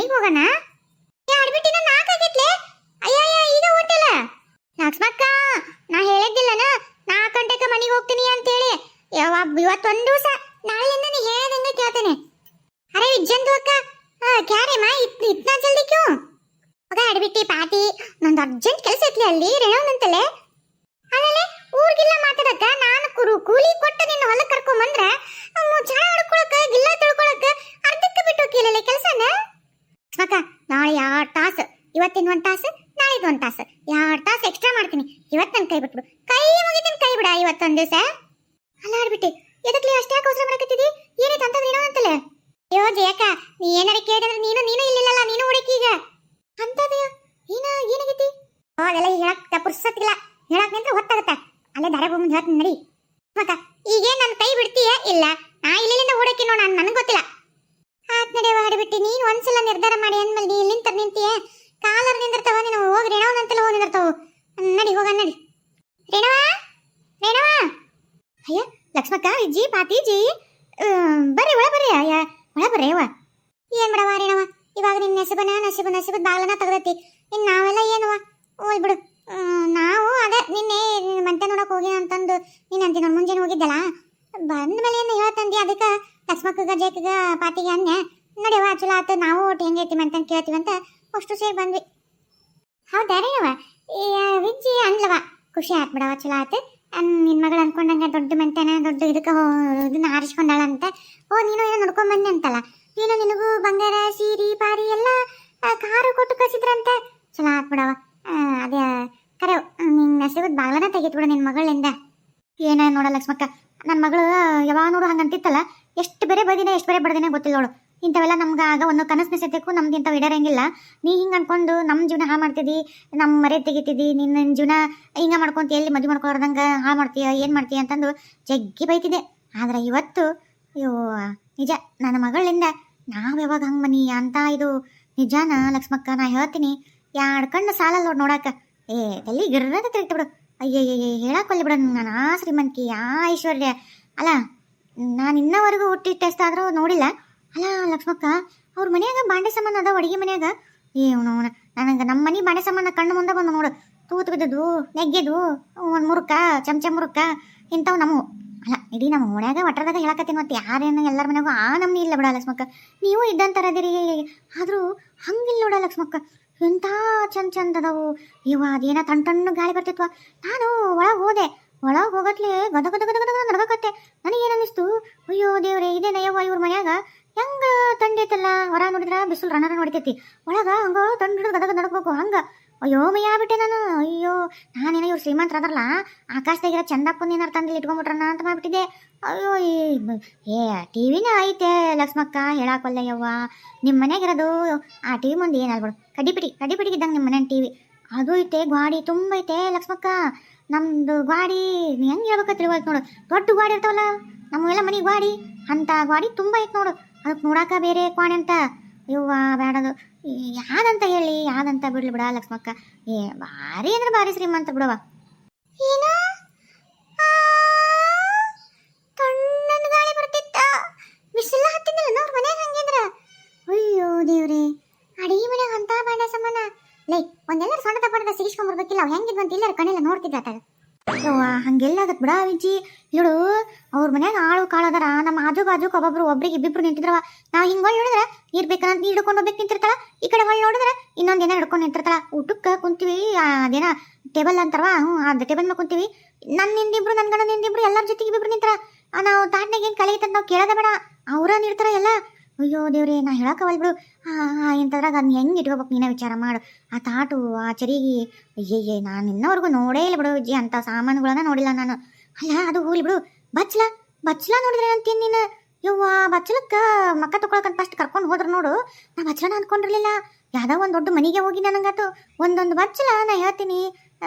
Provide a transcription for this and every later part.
ಮನೆಗೆ ಹೋಗೋಣ. ಆಡ್ಬಿಟ್ಟಿನ 4 ಆಗೈತ್ಲೆ. ಅಯ್ಯಯ್ಯ ಈಗ ಹೊಂಟಿಲ್ಲ ಲಕ್ಷ್ಮಕ್ಕ. ನಾ ಹೇಳಿದ್ದಿಲ್ಲನ 4 ಗಂಟೆಗೆ ಮನೆಗೆ ಹೋಗ್ತೀನಿ ಅಂತೇಳಿ. ಇವತ್ತೊಂದು ದಿವಸ ನಾಳೆಯಿಂದ ನೀ ಹೇಳ್ದಂಗೆ ಕೇಳ್ತೇನೆ. ಅರೆ ವಿಜ್ಜಂತು ಅಕ್ಕ ಕ್ಯಾರೆ ಮಾ ಇತ್ನಾ ಜಲ್ದಿ ಕ್ಯೂ ಹೋಗ ಆಡ್ಬಿಟ್ಟಿ ಪಾತಿ. ನಂದು ಅರ್ಜೆಂಟ್ ಕೆಲಸ ಐತ್ಲಿ ಅಲ್ಲಿ ರೇಣವನಂತಲೆ. ಆಮೇಲೆ ಊರ್ಗಿಲ್ಲ ಮಾತಾಡಕ್ಕ ನಾನು ಕೂಲಿ ಕೊಟ್ಟು ನಿನ್ನ ಹೊಲಕ್ಕೆ ಕರ್ಕೊಂಬಂದ್ರ ಚಾ ಹೊಡ್ಕೊಳಕ ಗಿಲ್ಲ ತಿಳ್ಕೊಳಕ ಅರ್ಧಕ್ಕೆ ಬಿಟ್ಟು ಹೋಗಿಲ್ಲ ಕೆಲಸನ. ಲಕ್ಷ್ಮಕ್ಕ ನಾಳೆ 2 ತಾಸು, ಇವತ್ತಿನ 1 ತಾಸು, ನಾಳೆದು 1 ತಾಸು, 2 ತಾಸು ಎಕ್ಸ್ಟ್ರಾ ಮಾಡ್ತೀನಿ. ಇವತ್ತು ನನ್ನ ಕೈ ಬಿಟ್ಬಿಡು. ಕೈ ಮುಗಿತೀನಿ, ಕೈ ಬಿಡ ಇವತ್ತೊಂದು ದಿವಸ. ಅಲ್ಲ ಆಡ್ಬಿಟ್ಟಿ ಎದಕ್ಲಿ ಅಷ್ಟೇ ಅವಸರ ಮಾಡಕತ್ತಿದಿ? ಏನೈತೆ ಅಂತಂದ್ರೆ ಏನೋ ಅಂತಲೆ. ಅಯ್ಯೋ ಜಯಕ್ಕ ನೀ ಏನಾರ ಕೇಳಿದ್ರೆ ನೀನು ಇಲ್ಲಿಲ್ಲಲ್ಲ, ನೀನು ಹುಡುಕಿ ಈಗ ಅಂತದೆಯೋ ಏನಾಗೈತಿ? ಅದೆಲ್ಲ ಹೇಳಕ್ ಪುರ್ಸತ್ತಿಲ್ಲ. ಹೇಳಕ್ ನಿಂತ್ರೆ ಹೊತ್ತಾಗತ್ತ. ಅಲ್ಲೇ ದಾರ ಮುಂದೆ ಹೇಳ್ತೀನಿ ನಡಿ. ಮಕ್ಕ ಈಗೇನ್ ನನ್ನ ಕೈ ಬಿಡ್ತೀಯ? ಇಲ್ಲ ನಾ ಇಲ್ಲಿಂದ ಹುಡುಕಿ ನೋಡ, ನನಗೆ ಗೊತ್ತಿಲ್ಲ. ಆತ್ ನಡೆಯವ ಆಡ್ಬಿಟ್ಟಿ. ನೀನು ಒಂದ್ಸಲ ನಿರ್ಧಾರ ಮಾಡಿ ಅಂದ್ಮೇಲೆ ನೀ ಇಲ್ಲಿಂದ ನಿಂತೀಯ. ಕಾಲರ್ ನಿಂದಿರ್ತಾವ ನೀನು. ಹೋಗಿ ರೇಣವನಂತೆಲ್ಲ ಹೋಗಿ ನಿಂದಿರ್ತಾವು. ನಡಿ ಹೋಗ ನಡಿ. ರೇಣವ ರೇಣವ. ಅಯ್ಯ ಲಕ್ಷ್ಮಕ್ಕ ಇಜ್ಜಿ ಪಾತಿಜಿ ಬರ್ರಿ ಒಳ ಬರ್ರಿ. ಅಯ್ಯ ಒಳ ಬರ್ರಿ ಅವ್ವ. ಏನ್ ಬಿಡವ ರೇಣವ, ಇವಾಗ ನಿನ್ನ ನಸಿಬದ ಬಾಗ್ಲನ ತೆಗ್ದೈತಿ. ಇನ್ನು ನಾವೆಲ್ಲ ಏನವ ಹೋಯ್ ಬಿಡು. ನಾವು ಅದೇ ನಿನ್ನೆ ಮಂತೆ ನೋಡಕ್ ಹೋಗಿ ಅಂತಂದು ನೀನು ಅಂತೀನಿ ನೋಡಿ. ಮುಂಜಾನೆ ಹೋಗಿದ್ದಲ್ಲ, ಬಂದ ಮೇಲೆ ಏನು ಹೇಳ್ತಂದಿ. ಅದಕ್ಕೆ ಲಕ್ಷ್ಮಕ್ಕಗ ಜೇಕಗ ಪಾತಿಗೆ ಅನ್ಯ ನಡೆಯವ ಚಲೋ ಆತು. ನಾವು ಒಟ್ಟು ಹೆಂಗೈತಿ ಮಂತನ್ ಕೇಳ್ತೀವಿ ಅಂತ ಅಷ್ಟು ಸೇರಿ ಬಂದ್ವಿ. ಹೌದಾ ರೇಣವ? ವಿಜ್ಜಿ ಅನ್ಲವ ಖುಷಿ ಆತ್ ಬಿಡವ, ಚಲೋ ಆತು. ನಿನ್ನ ಮಗಳು ಅನ್ಕೊಂಡಂಗೆ ದೊಡ್ಡ ಮಂತನ ದೊಡ್ಡ ಇದಕ್ಕೆ ಇದನ್ನ ಹಾರಿಸ್ಕೊಂಡಾಳಂತೆ. ನೀನು ಏನೋ ನೋಡ್ಕೊಂಡ್ ಬನ್ನಿ ಅಂತಲ್ಲ. ನೀನು ನಿನಗೂ ಬಂಗಾರ ಸೀರಿ ಪಾರಿ ಎಲ್ಲ ಕಾರು ಕೊಟ್ಟು ಕಳಿಸಿದ್ರಂತೆ. ಚಲೋ ಆತ್ ಬಿಡವ. ಅದೇ ಕರೆ ನಿನ್ನ ಹೆಸರು ಬಾಗ್ಲನ ತೆಗಿತ್ ಬಿಡ ನಿನ್ನ ಮಗಳಿಂದ. ಏನ ನೋಡ ಲಕ್ಷ್ಮಕ್ಕ, ನನ್ನ ಮಗಳು ಯಾವಾಗ ನೋಡು ಹಂಗಂತಿತ್ತಲ್ಲ. ಎಷ್ಟು ಬೇರೆ ಬದಿನ ಎಷ್ಟು ಬೇರೆ ಬಡ್ದಿನ ಗೊತ್ತಿಲ್ಲ ನೋಡು. ಇಂಥವೆಲ್ಲ ನಮ್ಗೆ ಆಗ ಒಂದು ಕನಸು ಸತ್ಯಕ್ಕೂ ನಮ್ದು ಇಂಥವು ಇಡರಂಗಿಲ್ಲ. ನೀ ಹಿಂಗೆ ಅನ್ಕೊಂಡು ನಮ್ಮ ಜೀವನ ಹಾಳು ಮಾಡ್ತಿದ್ದಿ, ನಮ್ಮ ಮರೆ ತೆಗಿತಿದ್ದಿ. ನಿನ್ನ ಜೀವನ ಹಿಂಗೆ ಮಾಡ್ಕೊಂತ ಎಲ್ಲಿ ಮದುವೆ ಮಾಡ್ಕೊಳ್ದಂಗೆ ಹಾಳು ಮಾಡ್ತೀಯ, ಏನು ಮಾಡ್ತೀಯ ಅಂತಂದು ಜಗ್ಗಿ ಬೈತಿದ್ದೆ. ಆದ್ರೆ ಇವತ್ತು ಅಯ್ಯೋ ನಿಜ, ನನ್ನ ಮಗಳಿಂದ ನಾವು ಯಾವಾಗ ಹಂಗೆ ಮನಿ ಅಂತ ಇದು ನಿಜಾನ ಲಕ್ಷ್ಮಕ್ಕ. ನಾ ಹೇಳ್ತೀನಿ 2 ಕಣ್ಣು ಸಾಲಲ್ಲ ನೋಡು ನೋಡಾಕ. ಎಲ್ಲಿ ಗಿರ್ರದ ತಿರುಗ್ತ ಬಿಡು. ಅಯ್ಯಯ್ಯ ಹೇಳಕ್ಕೊಲ್ಲಿ ಬಿಡ. ನಾನು ಆ ಶ್ರೀಮಂತಿಕೆ ಆ ಐಶ್ವರ್ಯ ಅಲ್ಲ. ನಾನು ಇನ್ನವರೆಗೂ ಹುಟ್ಟಿಟ್ಟೆಷ್ಟಾದರೂ ನೋಡಿಲ್ಲ. ಅಲ್ಲ ಲಕ್ಷ್ಮಕ್ಕ, ಅವ್ರ ಮನ್ಯಾಗ ಬಾಂಡೆ ಸಾಮಾನು ಅದಾವ ಅಡುಗೆ ಮನ್ಯಾಗ. ನನಗೆ ನಮ್ಮ ಮನೆ ಬಾಂಡೆ ಸಾಮಾನು ಕಣ್ಣು ಮುಂದೆ ಬಂದು ನೋಡು. ತೂತು ಬಿದ್ದದು, ನೆಗ್ಗೆದು, ಒಂದು ಮುರುಕ, ಚಮಚ ಮುರುಕ ಇಂಥವು ನಮ್ಮವು ಅಲ್ಲ. ಇಡೀ ನಮ್ಮ ಓಣ್ಯಾಗ ಒಟ್ಟರದಾಗ ಹೇಳಕತ್ತೀನಿ. ಮತ್ತೆ ಯಾರೇನು ಎಲ್ಲರ ಮನೆಯಾಗೂ ಆ ನಮ್ನಿ ಇಲ್ಲ ಬಿಡ ಲಕ್ಷ್ಮಕ್ಕ. ನೀವು ಇದ್ದಂತಾರದಿರಿ, ಆದರೂ ಹಂಗಿಲ್ಲ ನೋಡ ಲಕ್ಷ್ಮಕ್ಕ. ಎಂಥ ಚಂದ ಅದಾವು. ಅದೇನ ತಣ್ಣು ಗಾಳಿ ಬರ್ತಿತ್ವ. ನಾನು ಒಳಗೆ ಹೋದೆ. ಒಳಗೆ ಹೋಗತ್ಲೆ ಗದ ಗದ ಗದ ಗದ ನಡ್ಕತ್ತೆ. ನನಗೇನು ಅನ್ನಿಸ್ತು, ಅಯ್ಯೋ ದೇವ್ರೆ ಇದೇನಯ್ಯವ್ವ ಇವ್ರ ಮನ್ಯಾಗ ಹೆಂಗ ತಂಡೈತಲ್ಲ. ಹೊರ ನೋಡಿದ್ರ ಬಿಸಿಲು ರಣರ ನೋಡ್ತೈತಿ, ಒಳಗ ಹಂಗ ತಂಡ ಗದಗ ನಡ್ಕೋಬೇಕು ಹಂಗ. ಅಯ್ಯೋ ಮಯ್ಯ ಆಗ್ಬಿಟ್ಟೆ ನಾನು. ಅಯ್ಯೋ ನಾನೇನೋ ಇವ್ರು ಶ್ರೀಮಂತರ ಅದರಲ್ಲ, ಆಕಾಶದಾಗಿರೋ ಚಂದಪ್ಪನ ಏನಾರು ತಂದಿಲ್ಲಿ ಇಟ್ಕೊಂಡ್ಬಿಟ್ರನ ಅಂತ ಮಾಡ್ಬಿಟ್ಟಿದ್ದೆ. ಅಯ್ಯೋ ಟಿವಿನ ಐತೆ ಲಕ್ಷ್ಮಕ್ಕ, ಹೇಳಾಕೊಲ್ಲಯ್ಯವ್ವ. ನಿಮ್ಮ ಮನೆಗಿರೋದು ಆ ಟಿವಿ ಮುಂದೆ ಏನಲ್ಬಿಡು, ಕಡ್ಡಿಪಿಟಿಗಿದ್ದಂಗೆ ನಿಮ್ಮ ಮನೆ ಟಿವಿ ಅದು ಐತೆ. ಗಾಡಿ ತುಂಬ ಐತೆ ಲಕ್ಷ್ಮಕ್ಕ. ನಮ್ದು ಗಾಡಿ ಹೆಂಗೆ ಹೇಳ್ಬೇಕ ತಿಳ್ವಲ್ತು ನೋಡು. ದೊಡ್ಡ ಗಾಡಿ ಇರ್ತಾವಲ್ಲ ನಮ್ಮೆಲ್ಲ ಮನೆ ಗಾಡಿ, ಅಂತ ಗಾಡಿ ತುಂಬ ಐತೆ ನೋಡು. ಅದಕ್ಕೆ ನೋಡಾಕ ಬೇರೆ ಕ್ವಾಣೆ ಅಂತ. ಇವ್ವ ಬೇಡದು. ಯಾದಂತ ಹೇಳಿ ಯಾದಂತ ಬಿಡ್ಲಿ ಬಿಡ ಲಕ್ಷ್ಮಕ್ಕ. ಭಾರಿ ಅಂದ್ರೆ ಭಾರಿ ಶ್ರೀಮಂತ ಬಿಡವ. ಏನೋ ತಣ್ಣನ ಗಾಳಿ ಬರ್ತಿತ್ತ, ಬಿಸಿಲ ಹತ್ತಿದ್ದಿಲ್ಲ ಅವ್ರ ಮನ್ಯಾಗ ಹಂಗಿದ್ರ. ಅಯ್ಯೋ ದೇವ್ರಿ, ಅಡಿಗೆ ಮನ್ಯಾಗ ಅಂತ ಬಾಂಡೆ ಸಮಾನ. ಲೇ ಒಂದೆಲ್ಲರೂ ಸಣ್ಣ ತಗೊಂಡ ಸಿಗಿಸ್ಕೊಂಡ್ಬರ್ಬೇಕಿಲ್ಲ. ಅವ್ ಹೆಂಗಿದ್ವಂತ ಎಲ್ಲರೂ ಕಣ್ಣೆಲ್ಲ ನೋಡ್ತಿದ್ದ. ಯವ್ವ ಹಂಗೆಲ್ಲ ಆಗತ್ ಬಿಡ ವಿಜಿ. ಇಳು ಅವ್ರ ಮನ್ಯಾಗ ಆಳು ಕಾಳದಾರ. ನಮ್ಮ ಆಜು ಬಾಜು ಒಬ್ರಿಗೆ ಇಬ್ಬಿಬ್ರು ನಿಂತಿದ್ರವ. ನಾವು ಹಿಂಗೆ ಹೊಳ್ ನೋಡಿದ್ರೆ ನೀರು ಬೇಕಂತ ನೀರು ಹಿಡ್ಕೊಂಡು ಹೋಗ್ಬೇಕು ನಿಂತಿರ್ತಾಳ. ಈ ಕಡೆ ಹೊಳ್ ನೋಡಿದ್ರೆ ಇನ್ನೊಂದೇನ ಹಿಡ್ಕೊಂಡು ನಿಂತಿರ್ತಾಳ. ಊಟಕ್ಕೆ ಕುಂತೀವಿ, ಅದೇನ ಟೇಬಲ್ ಅಂತಾರವ, ಅದು ಟೇಬಲ್ ಮೇಲೆ ಕುಂತೀವಿ. ನಿಂದಿಬ್ರು ನನ್ನ ಗಂಡ ನಿಂದಿಬ್ರು ಎಲ್ಲರ ಜೊತೆಗೆ ಇಬ್ಬಿಬ್ರು ನಿಂತಾರ. ನಾವು ತಾಟ್ನಾಗ ಏನು ಕಲಿತಂತ ನಾವು ಕೇಳೋದ ಬೇಡ, ಅವ್ರ ನಿರ್ತಾರ ಎಲ್ಲ. ಅಯ್ಯೋ ದೇವ್ರಿ, ನಾ ಹೇಳಕ್ಕವಲ್ ಬಿಡು. ಇಂಥದ್ರಾಗ ಅದನ್ನ ಹೆಂಗೆ ಇಟ್ಕೋಬೇಕು ನೀನೇ ವಿಚಾರ ಮಾಡು. ಆ ತಾಟು ಆ ಚರಿಗೆ ಅಯ್ಯಯ್ಯೇ, ನಾನು ಇನ್ನವರೆಗೂ ನೋಡೇ ಇಲ್ಲ ಬಿಡು ವಿಜಿ. ಅಂಥ ಸಾಮಾನುಗಳನ್ನ ನೋಡಿಲ್ಲ ನಾನು. ಅಲ್ಲ ಅದು ಹೋಗ್ಲಿ ಬಿಡು. ಬಚ್ಚಲ ನೋಡಿದ್ರೆ ಅಂತೀನಿ ನೀನು. ಯವ್ವ ಬಚ್ಚಲಕ್ಕೆ ಮಕ್ಕ ತಗೊಳಕಂತ ಫಸ್ಟ್ ಕರ್ಕೊಂಡು ಹೋದ್ರು ನೋಡು. ನಾ ಬಚ್ಚಲನ ಅಂದ್ಕೊಂಡಿರ್ಲಿಲ್ಲ. ಯಾವುದೋ ಒಂದು ದೊಡ್ಡ ಮನೆಗೆ ಹೋಗಿ ನನಗಂತೂ ಒಂದೊಂದು ಬಚ್ಚಲ ನಾ ಹೇಳ್ತೀನಿ.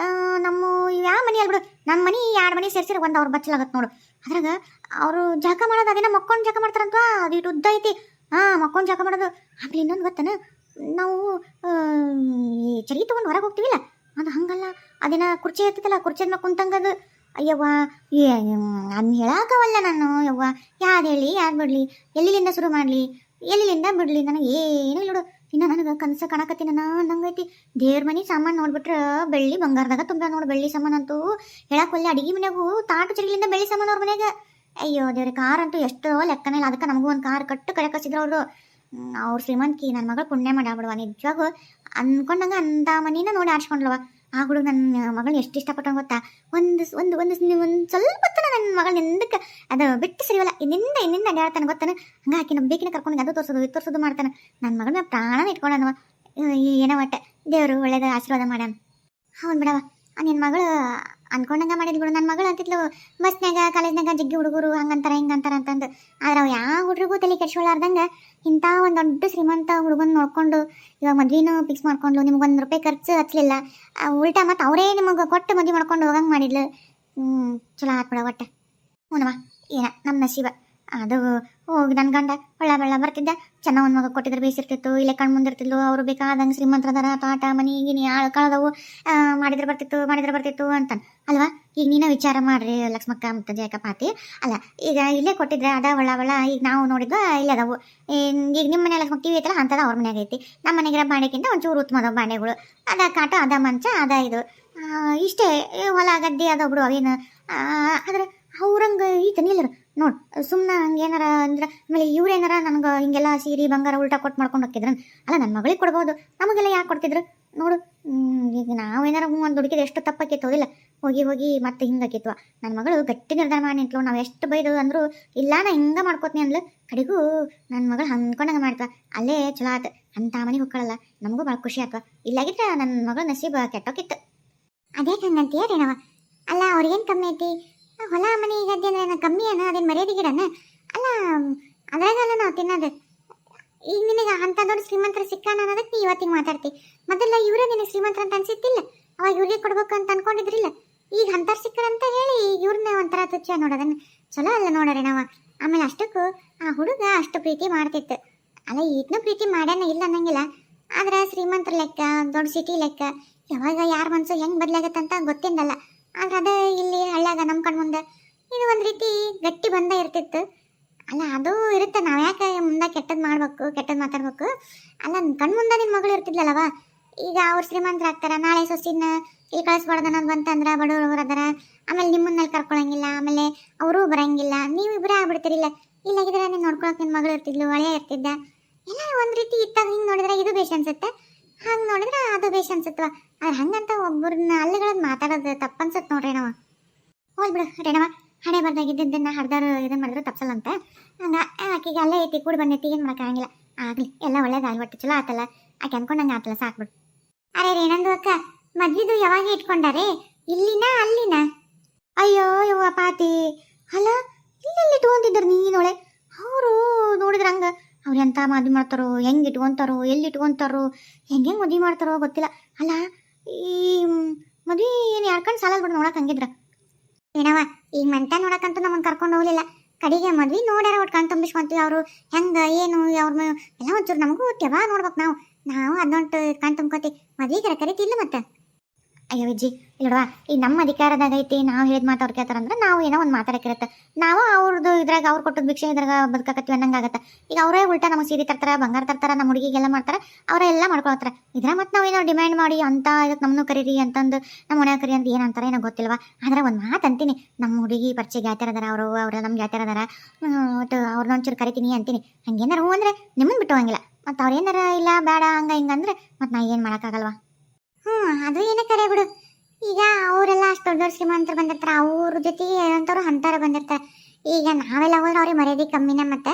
ನಮ್ಮ ಯಾವ ಮನೆ ಅಲ್ಬಿಡು, ನಮ್ಮ ಮನೆ 2 ಮನೆ ಸೇರಿಸಿದ್ರೆ ಒಂದು ಅವ್ರ ಬಚ್ಚಲಾಗತ್ತೆ ನೋಡು. ಅದ್ರಾಗ ಅವರು ಜಳಕ ಮಾಡೋದು ಅದೇನೋ ಮಕ್ಕೊಂಡು ಜಳಕ ಮಾಡ್ತಾರಂತ. ಅದು ಇಟ್ಟು ಉದ್ದ ಐತಿ. ಮಕ್ಕೊಂಡು ಜಳಕ ಮಾಡೋದು. ಆಮೇಲೆ ಇನ್ನೊಂದು ಗೊತ್ತನ, ನಾವು ಈ ಚರಿ ತೊಗೊಂಡು ಹೊರಗೆ ಹೋಗ್ತೀವಿಲ್ಲ, ಅದು ಹಂಗಲ್ಲ. ಅದೇನ ಕುರ್ಚಿ ಇರ್ತೈತಲ್ಲ, ಕುರ್ಚಿ ಮೇಲೆ ಕುಂತಂಗದು. ಅಯ್ಯವ್ವ ಅದ್ನ ಹೇಳಾಕವಲ್ಲ ನಾನು. ಯವ್ವ ಯಾರು ಹೇಳಿ ಯಾರು ಬಿಡಲಿ, ಎಲ್ಲಿಂದ ಶುರು ಮಾಡಲಿ ಎಲ್ಲಿಂದ ಬಿಡಲಿ, ನನಗೆ ಏನು ನೋಡು. ಇನ್ನು ನನಗೆ ಕನಸ ಕಾಣಕತ್ತೀನಿ ನಂಗೈತಿ. ದೇವ್ರ ಮನೆ ಸಾಮಾನು ನೋಡ್ಬಿಟ್ರೆ ಬೆಳ್ಳಿ ಬಂಗಾರದಾಗ ತುಂಬ ನೋಡಿ. ಬೆಳ್ಳಿ ಸಾಮಾನು ಅಂತೂ ಹೇಳಕ್ ಒಳ್ಳೆ ಅಡಿಗೆ ಮನೆಯಾಗೂ ತಾಟು ಚರಿಲಿಂದ ಬೆಳ್ಳಿ ಸಾಮಾನು ಅವ್ರ ಮನೆಯಾಗ. ಅಯ್ಯೋ ದೇವ್ರ, ಕಾರ್ ಅಂತೂ ಎಷ್ಟೋ ಲೆಕ್ಕನೇ ಇಲ್ಲ. ಅದಕ್ಕೆ ನಮಗೂ ಒಂದು ಕಾರ್ ಕಟ್ಟು ಕಡೆ ಕಸಿದ್ರು ಅವರು. ಅವ್ರ ಶ್ರೀಮಂತಿಕೆ ನನ್ನ ಮಗಳು ಪುಣ್ಯ ಮಾಡ್ಬಿಡುವ. ನಿಜವಾಗೂ ಅನ್ಕೊಂಡಂಗೆ ಅಂಥ ಮನಿನ ನೋಡಿ ಆಡ್ಸ್ಕೊಂಡ್ಲವ. ಆ ಹುಡುಗ ನನ್ನ ಮಗಳನ್ನ ಎಷ್ಟು ಇಷ್ಟಪಟ್ಟು ಗೊತ್ತಾ. ಒಂದು ಒಂದು ಒಂದು ಒಂದು ಸ್ವಲ್ಪ ಹೊತ್ತನ ನನ್ನ ಮಗಳ ನಿಂದಕ್ಕೆ ಅದು ಬಿಟ್ಟು ಸರಿವಲ್ಲ. ಇನ್ನಿಂದ ಅಡ್ಯಾಡ್ತಾನೆ ಗೊತ್ತಾನೆ. ಹಂಗೆ ಹಾಕಿ ನಮ್ಮ ಬೇಕಿನ ಕರ್ಕೊಂಡು ಅದು ತೋರಿಸೋದು ಮಾಡ್ತಾನೆ. ನನ್ನ ಮಗಳ ಪ್ರಾಣ ಇಟ್ಕೊಂಡವ. ಏನೋ ಒಟ್ಟೆ ದೇವರು ಒಳ್ಳೇದು ಆಶೀರ್ವಾದ ಮಾಡ್ಯಾನ. ಹೌದು ಬಿಡವ, ನಿನ್ನ ಮಗಳು ಅನ್ಕೊಂಡಂಗ ಮಾಡಿದ್ ಬಿಡು. ನನ್ನ ಮಗಳು ಅಂತಿದ್ಲು ಬಸ್ನಾಗ ಕಾಲೇಜ್ನಾಗ ಜಗ್ಗಿ ಹುಡುಗರು ಹಂಗಂತಾರ ಹಿಂಗಂತಾರ ಅಂತಂದು. ಆದ್ರೆ ಅವು ಯಾವ ಹುಡುಗರಿಗೂ ತಲೆ ಕೆಡ್ಸ್ಕೊಳಾರ್ದಂಗೆ ಇಂಥ ಒಂದು ದೊಡ್ಡ ಶ್ರೀಮಂತ ಹುಡುಗನ ನೋಡ್ಕೊಂಡು ಇವಾಗ ಮದ್ವಿನೂ ಫಿಕ್ಸ್ ಮಾಡ್ಕೊಂಡು ನಿಮ್ಗೆ ₹1 ಖರ್ಚು ಹಚ್ಚಲಿಲ್ಲ. ಉಲ್ಟಾ ಮತ್ತು ಅವರೇ ನಿಮಗೆ ಕೊಟ್ಟು ಮದುವೆ ಮಾಡ್ಕೊಂಡು ಹೋಗಂಗೆ ಮಾಡಿದ್ಲು. ಚಲೋ ಆತ್ಬಿಡ ಒಟ್ಟೆ. ಹ್ಞೂನವ, ಏನ ನಮ್ಮ ನಸೀಬ. ಅದು ಹೋಗಿ ನನ್ನ ಗಂಡ ಬೆಳ್ಳ ಬರ್ತಿದ್ದ. ಚೆನ್ನಾಗಿ ಒಂದು ಮಗ ಕೊಟ್ಟಿದ್ರೆ ಬೇಯಿಸಿರ್ತಿತ್ತು. ಇಲ್ಲೇ ಕಣ್ಣು ಮುಂದಿರ್ತಿದ್ಲು. ಅವರು ಬೇಕಾದಂಗೆ ಶ್ರೀಮಂತರದಾರ, ತೋಟ ಮನೆ ಗಿನಿ ಆಳು ಕಳೆದವು, ಮಾಡಿದ್ರೆ ಬರ್ತಿತ್ತು ಅಂತಾನೆ ಅಲ್ವಾ. ಈಗ ನೀನೇ ವಿಚಾರ ಮಾಡ್ರಿ ಲಕ್ಷ್ಮಕ್ಕ ಮತ್ತು ಜಯಕಪಾತಿ. ಅಲ್ಲ ಈಗ ಇಲ್ಲೇ ಕೊಟ್ಟಿದ್ರೆ ಅದ ಒಳ್ಳ ಈಗ ನಾವು ನೋಡಿದ್ವ ಇಲ್ಲೇ ಅದಾವು. ಈಗ ನಿಮ್ಮ ಮನೆ ಲಕ್ಷ್ಮಕ್ಕ ಟಿವಿ ಐತಲ್ಲ ಅಂಥದ್ದು ಅವ್ರ ಮನೆಯಾಗ ಐತಿ. ನಮ್ಮ ಮನೆಗಿರೋ ಬಾಂಡೆಗಿಂತ ಒಂಚೂರು ಉತ್ತಮದ ಬಾಂಡೆಗಳು. ಅದ ಕಾಟ, ಅದ ಮಂಚ, ಅದ ಇದು ಇಷ್ಟೇ. ಹೊಲ ಗದ್ದೆ ಅದ ಬಿಡು ಅವೇನು. ಆದ್ರೆ ಅವ್ರಂಗೆ ಈತನ ಇಲ್ಲರು ನೋಡು. ಸುಮ್ಮನೆ ಹಂಗೆ ಏನಾರ ಅಂದ್ರೆ ಆಮೇಲೆ ಇವ್ರೇನಾರ ನನಗೆ ಹಿಂಗೆಲ್ಲ ಸೀರೆ ಬಂಗಾರ ಉಲ್ಟಾ ಕೊಟ್ಟು ಮಾಡ್ಕೊಂಡು ಹೋಗ್ತಿದ್ರು. ಅಲ್ಲ ನನ್ನ ಮಗಳಿಗೆ ಕೊಡ್ಬೋದು, ನಮಗೆಲ್ಲ ಯಾಕೆ ಕೊಡ್ತಿದ್ರು ನೋಡು. ಈಗ ನಾವೇನಾರ ಒಂದು ಹುಡುಕಿದ್ರೆ ಎಷ್ಟು ತಪ್ಪಾಕಿತ್ತೋದಿಲ್ಲ. ಹೋಗಿ ಮತ್ತೆ ಹಿಂಗಾಕಿತ್ವ. ನನ್ನ ಮಗಳು ಗಟ್ಟಿ ನಿರ್ಧಾರ ಮಾಡಿ ನಿಂತ್ಲು. ನಾವು ಎಷ್ಟು ಬೈದು ಅಂದ್ರು ಇಲ್ಲ ನಾ ಹಿಂಗೆ ಮಾಡ್ಕೋತೀನಿ ಅಂದ್ಲು. ಕಡೆಗೂ ನನ್ನ ಮಗಳು ಅಂದ್ಕೊಂಡಂಗೆ ಮಾಡ್ತವ. ಅಲ್ಲೇ ಚಲೋ ಆತು. ಅಂಥ ಮನೆಗೆ ಹೋಗ್ಕೊಳ್ಳಲ್ಲ. ನಮಗೂ ಭಾಳ ಖುಷಿ ಆತ್ವ. ಇಲ್ಲಾಗಿದ್ರೆ ನನ್ನ ಮಗಳು ನಸೀಬ ಕೆಟ್ಟೋಕಿತ್ತು. ಅದೇ ಹಂಗಂತೀಯ ರೇಣವ. ಅಲ್ಲ ಅವ್ರಿಗೇನು ಕಮ್ಮಿ ಐತಿ? ಹೊಲ ಮನೆ ಗದ್ದೆ ಅಂದ್ರೆ ಕಮ್ಮಿ ಅನ್ನ ಅದೇನು ಮರ್ಯಾದಿಗಿರನ? ಅಲ್ಲ ಅದ್ರಾಗಲ್ಲ ನಾವು ತಿನ್ನೋದು. ಈಗ ನಿನಗೆ ಅಂಥ ದೊಡ್ಡ ಶ್ರೀಮಂತರ ಸಿಕ್ಕಾನ ಅನ್ನೋದಕ್ಕೆ ನೀ ಇವತ್ತಿಗೆ ಮಾತಾಡ್ತಿ. ಮೊದಲ ಇವರೇ ನಿನಗೆ ಶ್ರೀಮಂತರ ಅಂತ ಅನ್ಸಿತ್ತಿಲ್ಲ. ಅವಾಗ ಇವ್ರಿಗೆ ಕೊಡ್ಬೇಕು ಅಂತ ಅನ್ಕೊಂಡಿದ್ರಿಲ್ಲ. ಈಗ ಅಂತಾರ ಸಿಕ್ಕರಂತ ಹೇಳಿ ಇವ್ರನ್ನ ಒಂಥರ ತುಚ್ಚ ನೋಡೋದನ್ನ ಚಲೋ ಅಲ್ಲ ನೋಡ್ರಿ ನಾವು. ಆಮೇಲೆ ಅಷ್ಟಕ್ಕೂ ಆ ಹುಡುಗ ಅಷ್ಟು ಪ್ರೀತಿ ಮಾಡ್ತಿತ್ತು. ಅಲ್ಲ ಈತನೂ ಪ್ರೀತಿ ಮಾಡ್ಯಾನ ಇಲ್ಲ ಅನ್ನಂಗಿಲ್ಲ. ಆದ್ರೆ ಶ್ರೀಮಂತರ ಲೆಕ್ಕ, ದೊಡ್ಡ ಸಿಟಿ ಲೆಕ್ಕ ಯಾವಾಗ ಯಾರ ಮನಸ್ಸು ಹೆಂಗೆ ಬದಲಾಗತ್ತಂತ ಗೊತ್ತಿಂದಲ್ಲ. ಆದ್ರೆ ಅದೇ ಇಲ್ಲಿ ಹಳ್ಳ್ಯಾಗ ನಮ್ಮ ಕಣ್ಣು ಮುಂದೆ ಇದು ಒಂದು ರೀತಿ ಗಟ್ಟಿ ಬಂದ ಇರ್ತಿತ್ತು. ಅಲ್ಲ ಅದು ಇರುತ್ತೆ. ನಾವು ಯಾಕೆ ಮುಂದೆ ಕೆಟ್ಟದ್ದು ಮಾಡ್ಬೇಕು, ಕೆಟ್ಟದ್ದು ಮಾತಾಡ್ಬೇಕು? ಅಲ್ಲ ಕಣ್ಣು ಮುಂದೆ ನಿನ್ನ ಮಗಳು ಇರ್ತಿದ್ಲಲ್ಲವ. ಈಗ ಅವ್ರು ಶ್ರೀಮಂತರ ಆಗ್ತಾರ, ನಾಳೆ ಸೊಸಿನ ಇಲ್ಲಿ ಕಳಿಸ್ಬಾರ್ದು ಅನ್ನೋದು ಬಂತಂದ್ರೆ ಬಡವರು ಅದಾರ. ಆಮೇಲೆ ನಿಮ್ಮನ್ನಲ್ಲಿ ಕರ್ಕೊಳಂಗಿಲ್ಲ, ಆಮೇಲೆ ಅವರೂ ಬರಂಗಿಲ್ಲ, ನೀವು ಇಬ್ಬರೇ ಆಗ್ಬಿಡ್ತೀರಿಲ್ಲ. ಇಲ್ಲಾಗಿದ್ರೆ ನೀನು ನೋಡ್ಕೊಳಕ್ಕೆ ನಿನ್ನ ಮಗಳು ಇರ್ತಿದ್ಲು, ಒಳ್ಳೆಯ ಇರ್ತಿದ್ದ. ಎಲ್ಲ ಒಂದು ರೀತಿ ಇತ್ತಾಗ ಹಿಂಗೆ ನೋಡಿದ್ರೆ ಇದು ಬೇಷ್ ಅನ್ಸುತ್ತೆ, ಹಂಗೆ ನೋಡಿದ್ರೆ ಅದು ಬೇಷ್ ಅನ್ಸುತ್ತವ. ಆದ್ರೆ ಹಂಗಂತ ಒಬ್ಬರನ್ನ ಅಲ್ಲಿಗಳದ್ದು ಮಾತಾಡೋದು ತಪ್ಪನ್ಸತ್ತೆ ನೋಡ್ರಿ ನಾವು. ಹೋಲ್ ಬಿಡು ರೇಣವ, ಹಣೆ ಬರ್ದಾಗಿದ್ದನ್ನ ಹಡ್ದಾರು ಇದನ್ನ ಮಾಡಿದ್ರು ತಪ್ಸಲ್ಲ ಅಂತ. ಹಂಗ ಆಕೆಗೆ ಅಲ್ಲೇ ಐತಿ ಕೂಡಿ ಬಂದೈತಿ, ಏನು ಮಾಡೋಕ್ಕಾಗಂಗಿಲ್ಲ. ಆಗಲಿ ಎಲ್ಲ ಒಳ್ಳೇದಾಗಿ ಒಟ್ಟು ಚಲೋ ಆತಲ್ಲ. ಆಕೆ ಅನ್ಕೊಂಡಂಗೆ ಆತಲ್ಲ, ಸಾಕ್ಬಿಡು. ಅರೆ ರೇಣಂದು ಅಕ್ಕ, ಮದ್ವಿದು ಯಾವಾಗ ಇಟ್ಕೊಂಡಾರೆ? ಇಲ್ಲಿನ ಅಲ್ಲಿನ? ಅಯ್ಯೋ ಯವ್ವ ಪಾತಿ, ಅಲ್ಲ ಇಲ್ಲೆಲ್ಲಿ ಇಟ್ಕೊಂತಿದ್ರು ನೀನೊಳೆ. ಅವರು ನೋಡಿದ್ರ ಹಂಗ ಅವ್ರು ಎಂಥ ಮದ್ವೆ ಮಾಡ್ತಾರೋ, ಹೆಂಗೆ ಇಟ್ಕೊಂತಾರೋ, ಎಲ್ಲಿ ಇಟ್ಕೊಂತಾರೋ, ಹೆಂಗೆ ಮದ್ವೆ ಮಾಡ್ತಾರೋ ಗೊತ್ತಿಲ್ಲ. ಅಲ್ಲ ಈ ಮದ್ವೆ ಏನು ಯಾರ್ಕಂಡು ಸಾಲಲ್ ಬಿಡು ನೋಡಕ್ಕೆ ಹಂಗಿದ್ರ ಏನವ. ಈಗ ಮಂಟ ನೋಡಕ್ಕಂತೂ ನಮ್ಮನ್ನು ಕರ್ಕೊಂಡು ಹೋಗ್ಲಿಲ್ಲ. ಕಡೆಗೆ ಮದ್ವೆ ನೋಡ್ಯಾರ ಒಟ್ಟು ಕಣ್ ತುಂಬಿಸ್ಕೊಂತೀವಿ. ಅವರು ಹೆಂಗೆ ಏನು ಅವ್ರ ಎಲ್ಲ ಒಂಚೂರು ನಮಗೂ ಯಾವಾಗ ನೋಡ್ಬೇಕು. ನಾವು ಅದೊಂಟು ಕಣ್ ತುಂಬ್ಕೋತೀವಿ. ಮದ್ವೆಗೆ ಕರಿತಿಲ್ಲ ಮತ್ತೆ. ಅಯ್ಯೋ ವಿಜ್ಜಿ ಇಲ್ಲವಾ, ಈಗ ನಮ್ಮ ಅಧಿಕಾರದಾಗ ಐತಿ. ನಾವು ಹೇಳಿದ ಮಾತು ಅವ್ರು ಕೇಳ್ತಾರಂದ್ರೆ ನಾವು ಏನೋ ಒಂದು ಮಾತಾಡಕ್ಕಿರುತ್ತೆ. ನಾವು ಅವ್ರದ್ದು ಇದ್ರಾಗ ಅವ್ರು ಕೊಟ್ಟದ ಭಿಕ್ಷೆ ಇದ್ರಾಗ ಬದುಕತ್ತೀವಿ ಅನ್ನಂಗಾಗತ್ತೆ. ಈಗ ಅವರೇ ಉಲ್ಟಾ ನಮಗೆ ಸೀರೆ ತರ್ತಾರೆ, ಬಂಗಾರ ತರ್ತಾರೆ, ನಮ್ಮ ಹುಡುಗಿಗೆಲ್ಲ ಮಾಡ್ತಾರೆ, ಅವರೇ ಎಲ್ಲ ಮಾಡ್ಕೊಳ್ತಾರೆ. ಇದ್ರ ಮತ್ತು ನಾವು ಏನೋ ಡಿಮ್ಯಾಂಡ್ ಮಾಡಿ ಅಂತ ಇದಕ್ಕೆ ನಮ್ಮನ್ನು ಕರೀರಿ ಅಂತಂದು ನಮ್ಮ ಮನೆ ಕರಿ ಅಂತ ಏನಂತಾರೆ ಏನೋ ಗೊತ್ತಿಲ್ವಾ. ಆದರೆ ಒಂದು ಮಾತು ಅಂತೀನಿ, ನಮ್ಮ ಹುಡುಗಿ ಪರಿಚಯ ಗಾತ್ಯಾರದಾರ, ಅವರೆಲ್ಲ ನಮ್ಗೆ ಗಾತ್ಯಾರದಾರ, ಒಟ್ಟು ಅವ್ರನ್ನ ಒಂಚೂರು ಕರಿತೀನಿ ಅಂತೀನಿ. ಹಂಗೇನಾರು ಹ್ಞೂ ಅಂದರೆ ನಿಮ್ಮನ್ನು ಬಿಟ್ಟು ಹೋಗಿಲ್ಲ. ಮತ್ತು ಅವ್ರು ಏನಾರ ಇಲ್ಲ ಬೇಡ ಹಂಗೆ ಹಿಂಗಂದ್ರೆ ಮತ್ತು ನಾ ಏನು ಮಾಡೋಕ್ಕಾಗಲ್ವಾ. ಅದು ಏನೇ ಕರೆ ಬಿಡು. ಈಗ ಅವರೆಲ್ಲ ಅಷ್ಟು ದೊಡ್ಡ ಶ್ರೀಮಂತರು ಬಂದಿರ್ತಾರೆ, ಅವ್ರ ಜೊತೆ ಅಂತವ್ರು ಅಂತಾರ ಬಂದಿರ್ತಾರೆ. ಈಗ ನಾವೆಲ್ಲ ಹೋದ್ರೆ ಅವ್ರಿಗೆ ಮರ್ಯಾದೆ ಕಮ್ಮಿನ ಮತ್ತೆ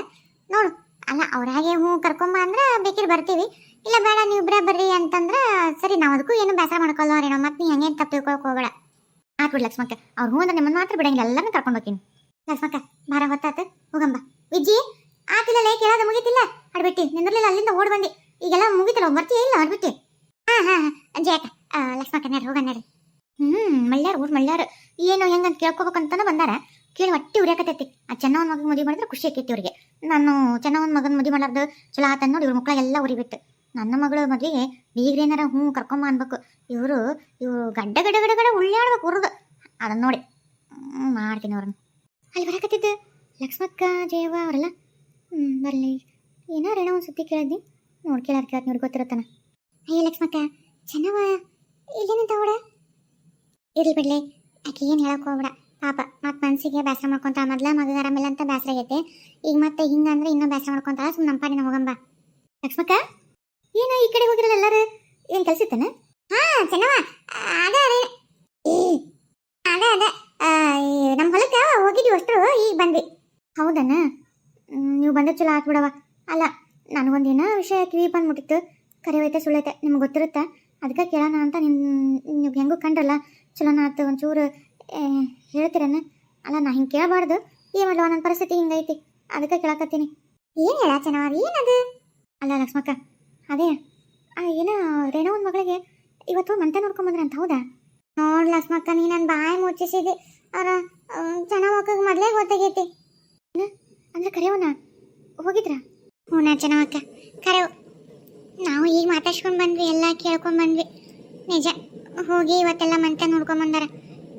ನೋಡು. ಅಲ್ಲ ಅವ್ರಾಗೆ ಹ್ಞೂ ಕರ್ಕೊಂಬ ಅಂದ್ರೆ ಬೇಕಿರ್ ಬರ್ತೀವಿ, ಇಲ್ಲ ಬೇಡ ನೀವು ಇಬ್ಬರೇ ಬರ್ರಿ ಅಂತಂದ್ರೆ ಸರಿ. ನಾವು ಅದಕ್ಕೂ ಏನು ಬೇಸರ ಮಾಡ್ಕೊಳ್ಳೋರೇನೋ. ಮತ್ತೆ ನೀ ಹಂಗೇನು ತಪ್ಪು ತಿಳ್ಕೊಳಕ್ಕೆ ಹೋಗಬೇಡ. ಆತ್ಬಿಡು ಲಕ್ಷ್ಮಕ್ಕ, ಅವ್ರು ಹ್ಞೂ ಅಂದ್ರೆ ನಿಮ್ಮನ್ನು ಮಾತ್ರ ಬಿಡಂಗಿಲ್ಲ, ಎಲ್ಲರೂ ಕರ್ಕೊಂಡು ಹೋಗ್ತೀನಿ. ಲಕ್ಷ್ಮಕ್ಕ ಬಾರ ಹೊತ್ತಾತು, ಹೋಗಂಬ. ವಿಜ್ಜಿ ಆತಿಲ್ಲ, ಕೇಳೋದು ಮುಗಿತಿಲ್ಲ, ಆಡ್ಬಿಟ್ಟು ನಿಂದಿರ್ಲಿಲ್ಲ, ಅಲ್ಲಿಂದ ಓಡ್ ಬಂದು ಈಗೆಲ್ಲ ಮುಗಿತಿಲ್ಲ, ಬರ್ತೀಯ ಇಲ್ಲ ಆಡ್ಬಿಟ್ಟು. ಹಾಂ ಜಯಕ ಲಕ್ಷ್ಮಕ್ಕ ನಡ್ರಿ ಹೋಗ ನಡ್ರಿ. ಮಳ್ಳ್ಯಾರ ಊರು ಮಳ್ಳ್ಯಾರ ಏನು ಹೆಂಗಂತ ಕೇಳ್ಕೊಬೇಕಂತಾನೆ ಬಂದಾರ. ಕೇಳಿ ಹೊಟ್ಟಿ ಉರಿಯಾಕತೈತಿ. ಆ ಚೆನ್ನವನ್ ಮಗನ ಮದುವೆ ಮಾಡಿದ್ರೆ ಖುಷಿ ಆಕೈತಿ ಅವ್ರಿಗೆ. ನಾನು ಚೆನ್ನವನ್ ಮಗನ ಮದುವೆ ಮಾಡಾರ್ದು ಚಲೋ ಆತ ನೋಡಿ ಇವ್ರ ಮಕ್ಕಳೆಲ್ಲ ಉರಿಬಿಟ್ಟು. ನನ್ನ ಮಗಳು ಮದುವೆಗೆ ಬೀಗ್ರೇನಾರ ಹ್ಞೂ ಕರ್ಕೊಂಬ ಅನ್ಬೇಕು. ಇವರು ಗಡ್ಡ ಗಡ ಗಡ ಗಡ ಉಳ್ಳಾಡ್ಬೇಕು ಉರ್ದು. ಅದನ್ನ ನೋಡಿ ಮಾಡ್ತೀನಿ ಅವ್ರನ್ನ. ಅಲ್ಲಿ ಬರಾಕತ್ತಿದ್ದು ಲಕ್ಷ್ಮಕ್ಕ ಜಯವ್ವ ಅವರೆಲ್ಲ. ಬರಲಿ ಏನೋ ರೇಣೋ ಒಂದು ಸುದ್ದಿ ಕೇಳಿದ್ನಿ. ನೋಡ್ಕೇಳಾರ ಕೇಳತ್ ನೋಡಿ ಗೊತ್ತಿರತ್ತಾನ. ಅಯ್ಯ ಲಕ್ಷ್ಮಕ್ಕ ಚೆನ್ನವ ಇಲ್ಲೇನಂತ ಅವಡ ಇರ್ಲಿ ಬಿಡ್ಲಿ, ಆಕೆ ಏನು ಹೇಳಕ್ ಹೋಗ್ಬೇಡ ಪಾಪ. ಮತ್ತೆ ಮನ್ಸಿಗೆ ಬೇಸರ ಮಾಡ್ಕೊಂತಾಳ. ಮೊದ್ಲ ಮಗ ಆರಾಮಿಲ್ಲ ಅಂತ ಬೇಸರ ಆಗೈತೆ, ಈಗ ಮತ್ತೆ ಹಿಂಗಂದ್ರೆ ಇನ್ನೂ ಬೇಸರ ಮಾಡ್ಕೊಂತಾಳ. ಸುಮ್ಮನೆ ನಮ್ಮ ಪಾಡಿನ ಹೋಗಂಬ. ಲಕ್ಷ್ಮಕ್ಕ ಏನು ಈ ಕಡೆ ಹೋಗಿರಲ್ಲ ಎಲ್ಲಾರು, ಏನು ಕೆಲ್ಸಿತ್ತನ? ಹಾ ಚೆನ್ನವ ಅದ ಅದ ಅದ ನಮ್ಮ ಹೊಲಕ್ಕೆ ಹೋಗಿದ್ವಿ ಅಷ್ಟರು, ಈಗ ಬಂದ್ವಿ. ಹೌದನ? ನೀವು ಬಂದ ಚಲೋ ಆತ್ ಬಿಡವ. ಅಲ್ಲ ನನಗೊಂದೇನೋ ವಿಷಯ ಕಿವಿ ಬಂದ್ಬಿಟ್ಟಿತ್ತು, ಕರೆವೈತೆ ಸುಳ್ಳೈತೆ ನಿಮ್ಗೆ ಗೊತ್ತಿರುತ್ತೆ, ಅದಕ್ಕೆ ಕೇಳೋಣ ಅಂತ. ನೀವು ಹೆಂಗೂ ಕಂಡ್ರಲ್ಲ ಚಲೋನ ಆತು, ಒಂಚೂರು ಹೇಳ್ತೀರನ? ಅಲ್ಲ ನಾ ಹಿಂಗೆ ಕೇಳಬಾರ್ದು, ಏನು ಮಾಡಲ್ವ ನನ್ನ ಪರಿಸ್ಥಿತಿ ಹಿಂಗೈತಿ, ಅದಕ್ಕೆ ಕೇಳಕತ್ತೀನಿ. ಏನು ಹೇಳ ಚೆನ್ನಾಗಿ ಏನದು? ಅಲ್ಲ ಲಕ್ಷ್ಮಕ್ಕ ಅದೇ ಏನೋ ರೇಣವನ ಮಗಳಿಗೆ ಇವತ್ತು ಮಂತೆ ನೋಡ್ಕೊಂಬಂದ್ರ ಅಂತ. ಹೌದಾ? ನೋಡ್ ಲಕ್ಷ್ಮಕ್ಕ ನೀ ನನ್ನ ಬಾಯಿ ಮುಚ್ಚಿಸಿದೆ. ಅವ್ರ ಚೆನ್ನಾಗಿ ಮೊದಲೇ ಗೊತ್ತಾಗೈತಿ. ಅಂದ್ರೆ ಕರೆಯವನ ಹೋಗಿದ್ರ? ಹ್ಞೂ ಚೆನ್ನವಕ್ಕ ಕರೆವು. ನಾವು ಈಗ ಮಾತಾಡ್ಸ್ಕೊಂಡು ಬಂದ್ವಿ, ಎಲ್ಲ ಕೇಳ್ಕೊಂಡು ಬಂದ್ವಿ. ನಿಜ ಹೋಗಿ ಇವತ್ತೆಲ್ಲ ಮಂತೆ ನೋಡ್ಕೊಂಬಂದಾರ.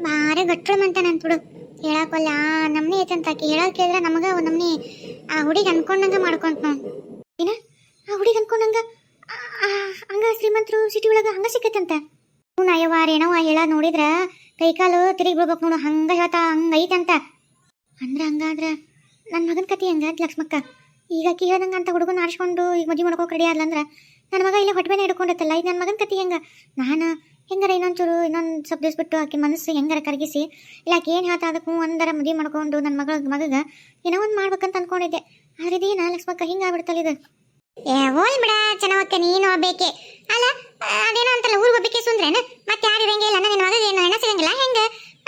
ಭಾರಿ ಗಟ್ಟಳು ಮಂತೆ ನಂತ್ಬಿಡು, ಹೇಳಕ್ವಲ್ಲ ನಮ್ನಿ ಐತಂತ. ಹೇಳೋಕೆ ಕೇಳಿದ್ರೆ ನಮಗೆ ಒಂದು ನಮ್ನಿ ಆ ಹುಡುಗಿ ಅನ್ಕೊಂಡಂಗೆ ಮಾಡ್ಕೊಂತ ನಾವು. ಏನ ಆ ಹುಡುಗಿ ಅನ್ಕೊಂಡಂಗ ಹಂಗ ಶ್ರೀಮಂತರು ಸಿಟಿ ಒಳಗೆ ಹಂಗ ಸಿಕ್ಕತ್ತಂತ. ಹ್ಞೂ ಅಯ್ಯವ್ವ ರೇಣವ್ವ ಹೇಳೋದು ನೋಡಿದ್ರ ಕೈಕಾಲು ತಿರುಗಿ ಬಿಡ್ಬೇಕು ನೋಡು, ಹಂಗ ಹೇಳ್ತಾ ಹಂಗ ಐತಂತ. ಅಂದ್ರೆ ಹಂಗಾದ್ರೆ ನನ್ನ ಮಗನ ಕತಿ ಹೆಂಗ ಲಕ್ಷ್ಮಕ್ಕ? ಈಗ ಅಕ್ಕಿ ಹೇಳ್ದಂಗ ಅಂತ ಹುಡುಗನ ಆರಿಸ್ಕೊಂಡು ಈಗ ಮದುವೆ ಮಾಡ್ಕೋಕೆ ರೆಡಿ ಆದ್ಲಂದ್ರೆ ನನ್ನ ಮಗ ಇಲ್ಲಿ ಹೊಟ್ಟೆನೇ ಹಿಡ್ಕೊಂಡತ್ತಲ್ಲ, ಇದು ನನ್ನ ಮಗನ ಕತಿ ಹೆಂಗ? ನಾನು ಹೆಂಗಾರ ಇನ್ನೊಂಚೂರು ಇನ್ನೊಂದು ಸ್ವಲ್ಪ ದಿವ್ಸ ಬಿಟ್ಟು ಆಕೆ ಮನಸ್ಸು ಹೆಂಗಾರ ಕರಗಿಸಿ, ಇಲ್ಲ ಆಕೆ ಏನು ಹೇಳ್ತಾ ಅದಕ್ಕೂ ಒಂದರ ಮದುವೆ ಮಾಡ್ಕೊಂಡು ನನ್ನ ಮಗಗೆ ಏನೋ ಒಂದು ಮಾಡ್ಬೇಕಂತ ಅನ್ಕೊಂಡಿದ್ದೆ. ಆದ್ರೆ ಇದೇನ ಲಕ್ಷ್ಮಕ್ಕ ಹಿಂಗೆ ಆಗ್ಬಿಡ್ತಲ್ಲ ಇದು. ಏ ಹೋಲ್ ಬಿಡ ಚೆನ್ನವಕ್ಕ, ನೀನು ಹೋಗ್ಬೇಕೆ ಅಲ್ಲ. ಅದೇನೋ ಅಂತಲ್ಲ ಊರಿಗೆ ಹೋಗ್ಬೇಕೆ ಸುಂದ್ರೇನ? ಮತ್ತೆ ಯಾರು ಇರಂಗೆ ಇಲ್ಲ ನಿನ್ನ ಮಗ, ಏನು ಹೆಣ ಸಿಗಂಗಿಲ್ಲ ಹೆಂಗೆ?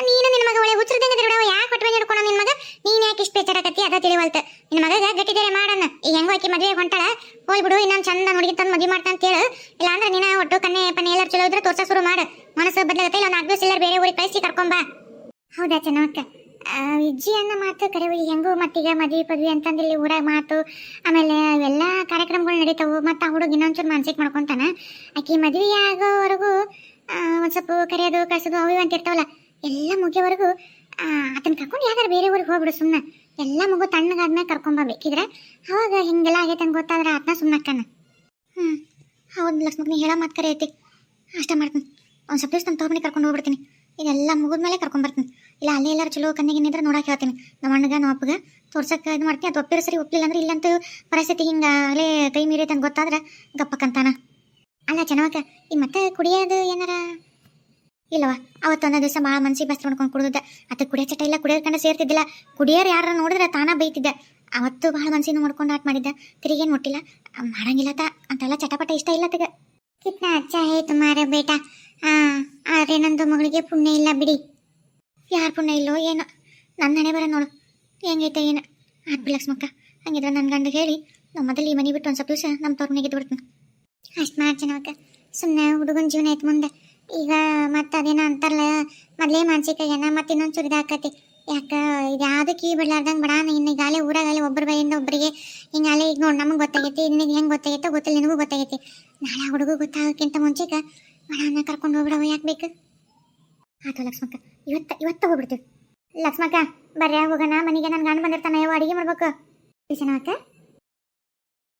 ನೀನು ನಿನ್ನ ಮಗ ಒಳ್ಳೆ ಹುಚ್ಚರ್ದಂಗೆ ಬಿಡವ. ಯಾಕೆ ಹೊಟ್ಟೆ ಹಿಡ್ಕೊಂಡು ನಿನ್ನ ಮಗ? ನೀನು ಯಾಕೆ ಇಷ್ಟು ಬೇಚಾರಕತ್ತಿ ಅದ ತಿಳಿವಲ್ತು. ನಿನ್ನ ಮಗಗೆ ಗಟ್ಟಿದೇರೆ ಮಾಡಣ್ಣ. ಈಗ ಹೆಂಗೋ ಆಕಿ ಮದುವೆ ಹೊಂಟಾಳ, ಹೋಯ್ ಬಿಡು ಇನ್ನೊಂದು ಚಂದ ಹುಡುಗಿ ತಂದು ಮದುವೆ ಮಾಡ್ತಾ ಅಂತ ಹೇಳು. ಇಲ್ಲ ಅಂದ್ರೆ ನೀನು ಒಟ್ಟು ಕನ್ನೆ ಪನ್ನೆ ಎಲ್ಲರೂ ಚಲೋ ಇದ್ರೆ ತೋರ್ಸಕ್ಕೆ ಶುರು ಮಾಡು. ಮನಸ್ಸು ಬದಲಾಗತ್ತೆ, ಇಲ್ಲ 4 ದಿವಸ ಎಲ್ಲರೂ ಬೇರೆ ಊರಿಗೆ ಕಳಿಸಿ ಕರ್ಕೊಂಬಾ. ಹೌದಾ ಚೆನ್ನವಕ್ಕ? ವಿಜ್ಜಿ ಅನ್ನೋ ಮಾತು ಕರೆವು. ಹೆಂಗೂ ಮತ್ತೀಗ ಮದುವೆ ಪದವಿ ಅಂತಂದಿಲ್ಲಿ ಊರಾಗ ಮಾತು, ಆಮೇಲೆ ಎಲ್ಲ ಕಾರ್ಯಕ್ರಮಗಳು ನಡೀತಾವು. ಮತ್ತು ಆ ಹುಡುಗ ಇನ್ನೊಂಚೂರು ಮಾನಸಿಕ ಮಾಡ್ಕೊತಾನ. ಆಕಿ ಮದುವೆ ಆಗೋವರೆಗೂ ಒಂದು ಸ್ವಲ್ಪ ಕರೆಯೋದು ಕಳ್ಸೋದು ಅವು ಅಂತ ಇರ್ತಾವಲ್ಲ, ಎಲ್ಲ ಮುಗಿಯೋವರೆಗೂ ಅದನ್ನ ಕರ್ಕೊಂಡು ಯಾವ್ದಾರು ಬೇರೆ ಊರಿಗೆ ಹೋಗ್ಬಿಡು. ಸುಮ್ಮನೆ ಎಲ್ಲ ಮಗು ತಣ್ಣಗಾದ್ಮೇಲೆ ಕರ್ಕೊಂಬಬೇಕಿದ್ರೆ ಅವಾಗ ಹಿಂಗೆಲ್ಲ ಆಗೈತೆ ಅಂತ ಗೊತ್ತಾದ್ರೆ ಅದನ್ನ ಸುಮ್ಮನಕ್ಕನ. ಹೌದು ಲಕ್ಷ್ಮಕ್ಕ, ನೀ ಹೇಳೋ ಮಾತು ಕರೆ ಐತಿ. ಅಷ್ಟ ಮಾಡ್ತೀನಿ, ಒಂದು ಸ್ವಲ್ಪ ದಿವಸ ನಮ್ಮ ತೋರ್ಮನೆ ಕರ್ಕೊಂಡು ಹೋಗ್ಬಿಡ್ತೀನಿ. ಇದೆಲ್ಲ ಮುಗಿದ್ಮೇಲೆ ಕರ್ಕೊಂಬರ್ತೀನಿ. ಇಲ್ಲ ಅಲ್ಲೇ ಎಲ್ಲರೂ ಚಲೋ ಕಣ್ಣಿಗಿದ್ರೆ ನೋಡಕ್ಕೆ ಹೇಳ್ತೀನಿ. ನಮ್ಮ ಅಣ್ಣಗ ನಮ್ಮ ಅಪ್ಪಗೆ ತೋರ್ಸಕ್ಕೆ ಇದು ಮಾಡ್ತೀನಿ. ಅದು ಒಪ್ಪಿರೋ ಸರಿ, ಒಪ್ಪಲಿಲ್ಲ ಅಂದ್ರೆ ಇಲ್ಲಂತೂ ಪರಿಸ್ಥಿತಿ ಹಿಂಗೆ ಅಲ್ಲೇ ಕೈ ಮೀರೈತೆ ಅಂತ ಗೊತ್ತಾದ್ರೆ ಗಪ್ಪಕ್ಕಂತಾನ. ಅಲ್ಲ ಚೆನ್ನವಕ್ಕ, ಈ ಮತ್ತೆ ಕುಡಿಯೋದು ಏನಾರ ಇಲ್ಲವ? ಅವತ್ತೊಂದು ದಿವಸ ಭಾಳ ಮನ್ಸಿಗೆ ಬಸ್ ಮಾಡ್ಕೊಂಡು ಕುಡಿದಿದ್ದೆ. ಅದಕ್ಕೆ ಕುಡಿಯೋ ಚಟ ಇಲ್ಲ, ಕುಡಿಯೋರ್ ಕಂಡು ಸೇರ್ತಿದ್ದಿಲ್ಲ. ಕುಡಿಯೋರು ಯಾರು ನೋಡಿದ್ರೆ ತಾನ ಬೈತಿದ್ದೆ. ಅವತ್ತು ಭಾಳ ಮನ್ಸಿನ ಮಾಡ್ಕೊಂಡು ಆಟ ಮಾಡಿದ್ದೆ. ತಿರುಗೇನು ಮುಟ್ಟಿಲ್ಲ, ಮಾಡಂಗಿಲ್ಲತ್ತ ಅಂತೆಲ್ಲ ಚಟಪಟ ಇಷ್ಟ ಇಲ್ಲ ತಗ. ಕಿತ್ನಾ ಅಚ್ಚಾ ಹೇ ತುಮಾರ ಬೇಟಾ. ಆದರೆ ನಂದು ಮಗಳಿಗೆ ಪುಣ್ಯ ಇಲ್ಲ ಬಿಡಿ. ಯಾರು ಪುಣ್ಯ ಇಲ್ಲೋ ಏನೋ, ನನ್ನ ಹಣೆ ಬರ ನೋಡು ಹೆಂಗೈತೆ ಏನು. ಆದ್ಬಿಡಿ ಲಕ್ಷ್ಮಕ್ಕ, ಹಂಗಿದ್ರೆ ನನ್ನ ಗಂಡ ಹೇಳಿ ನಾವು ಮೊದಲು ಈ ಮನೆ ಬಿಟ್ಟು ಒಂದು ಸ್ವಲ್ಪ ದಿವಸ ನಮ್ಮ ತವ್ರ ಮನೆಗೆ ಬಿಡ್ತೀನಿ. ಅಷ್ಟು ಮಾಡಿ ಚೆನ್ನವಕ್ಕ, ಸುಮ್ಮನೆ ಹುಡುಗನ ಜೀವನ ಐತೆ ಮುಂದೆ. ಈಗ ಮತ್ತೆ ಅದೇನೋ ಅಂತಾರಲ್ಲ, ಮೊದಲೇ ಮಾನಸಿಕ ಏನ ಮತ್ತೆ ಇನ್ನೊಂದು ಚೂರು ಇದಾಕತಿ. ಯಾಕೆ ಇದು ಯಾವುದಕ್ಕೆ ಬಿಡ್ಲಾರ್ದಂಗೆ ಬಿಡ. ಇನ್ನು ಈಗಾಗಲೇ ಊರಾಗಲೇ ಒಬ್ಬರ ಬೈಯಿಂದ ಒಬ್ಬರಿಗೆ ಹಿಂಗಾಲೇ ಈಗ ನೋಡಿ ನಮಗೆ ಗೊತ್ತಾಗೈತಿ. ನಿನಗೆ ಹೆಂಗೆ ಗೊತ್ತಾಗೈತೋ ಗೊತ್ತಿಲ್ಲ, ನಿನಗೂ ಗೊತ್ತಾಗೈತಿ. ನಾಳೆ ಆ ಹುಡುಗ ಗೊತ್ತಾಗೋಕ್ಕಿಂತ ಮುಂಚೆಗೆ ಬಡವನ್ನ ಕರ್ಕೊಂಡು ಹೋಗ್ಬಿಡವ. ಯಾಕೆ ಬೇಕು? ಆಯ್ತು ಲಕ್ಷ್ಮಕ್ಕ, ಇವತ್ತು ಹೋಗ್ಬಿಡ್ತೀವಿ. ಲಕ್ಷ್ಮಕ್ಕ ಬರ್ರಿ ಹೋಗೋಣ ಮನೆಗೆ. ನನ್ನ ಗಂಡ ಬಂದಿರ್ತಾನೆ, ಅಯ್ಯೋ ಅಡುಗೆ ಮಾಡ್ಬೇಕು. ಚೆನ್ನವಕ್ಕ